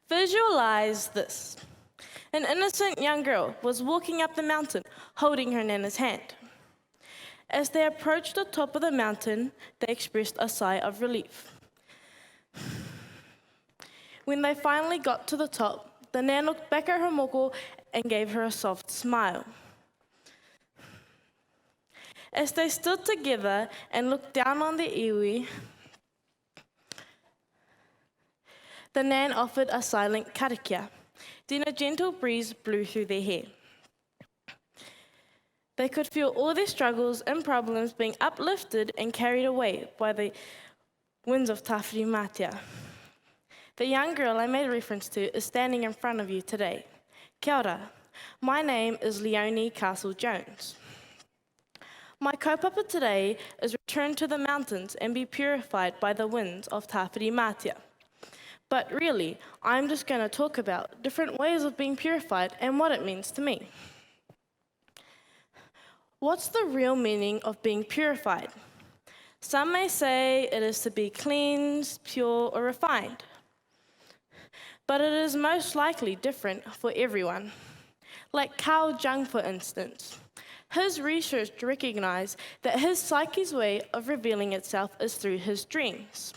Visualize this. An innocent young girl was walking up the mountain, holding her nana's hand. As they approached the top of the mountain, they expressed a sigh of relief. When they finally got to the top, the nan looked back at her moko and gave her a soft smile. As they stood together and looked down on the iwi, the nan offered a silent karakia. Then a gentle breeze blew through their hair. They could feel all their struggles and problems being uplifted and carried away by the winds of Tawhiri Mātia. The young girl I made reference to is standing in front of you today. Kia ora. My name is Leone Castle-Jones. My kaupapa today is return to the mountains and be purified by the winds of Tawhiri Mātia. But really, I'm just going to talk about different ways of being purified and what it means to me. What's the real meaning of being purified? Some may say it is to be cleansed, pure, or refined. But it is most likely different for everyone. Like Carl Jung, for instance. His research recognized that his psyche's way of revealing itself is through his dreams.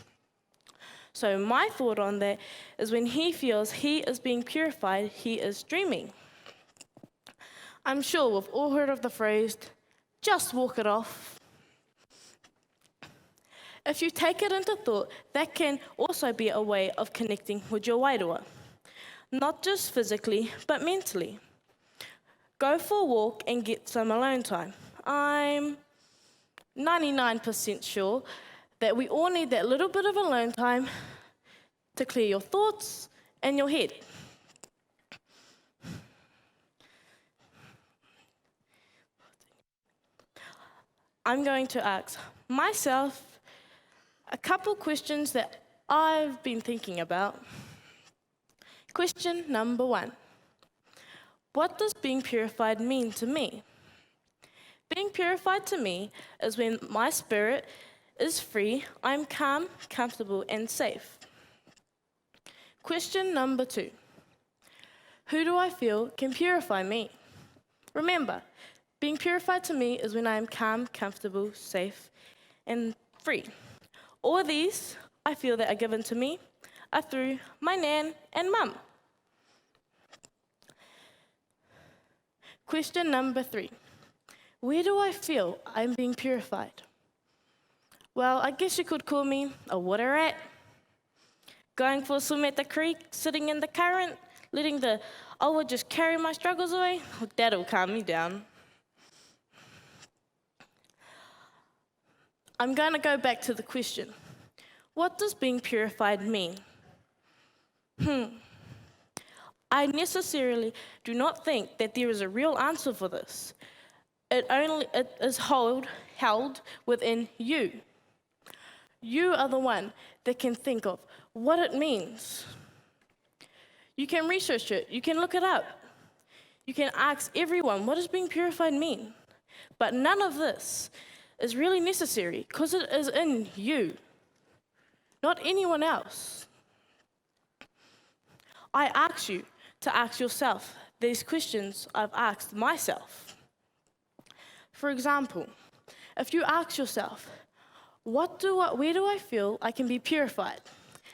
So my thought on that is when he feels he is being purified, he is dreaming. I'm sure we've all heard of the phrase, just walk it off. If you take it into thought, that can also be a way of connecting with your wairua. Not just physically, but mentally. Go for a walk and get some alone time. I'm 99% sure that we all need that little bit of alone time to clear your thoughts and your head. I'm going to ask myself a couple questions that I've been thinking about. Question number 1. What does being purified mean to me? Being purified to me is when my spirit is free, I'm calm, comfortable, and safe. Question number 2. Who do I feel can purify me? Remember, being purified to me is when I am calm, comfortable, safe, and free. All these, I feel that are given to me, are through my nan and mum. Question number 3. Where do I feel I'm being purified? Well, I guess you could call me a water rat. Going for a swim at the creek, sitting in the current, letting the awa just carry my struggles away, that'll calm me down. I'm going to go back to the question. What does being purified mean? I necessarily do not think that there is a real answer for this. It is held within you. You are the one that can think of what it means. You can research it. You can look it up. You can ask everyone, what does being purified mean? But none of this is really necessary because it is in you, not anyone else. I ask you to ask yourself these questions I've asked myself. For example, if you ask yourself, where do I feel I can be purified?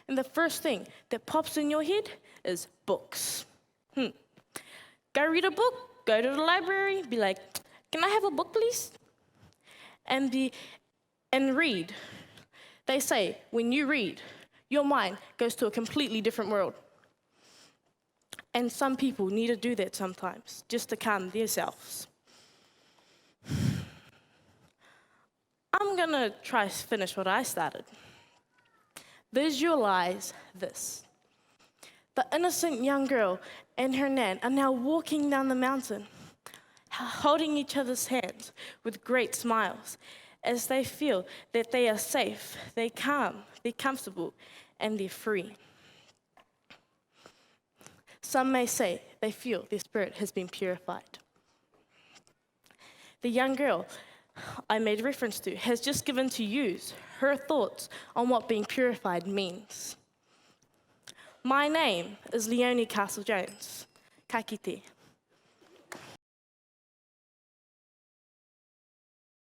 And the first thing that pops in your head is books. Go read a book, go to the library, be like, can I have a book, please? And read. They say, when you read, your mind goes to a completely different world. And some people need to do that sometimes, just to calm themselves. I'm going to try to finish what I started. Visualize this. The innocent young girl and her nan are now walking down the mountain, holding each other's hands with great smiles as they feel that they are safe, they're calm, they're comfortable, and they're free. Some may say they feel their spirit has been purified. The young girl I made reference to has just given to you her thoughts on what being purified means. My name is Leone Castle-Jones. Ka kite.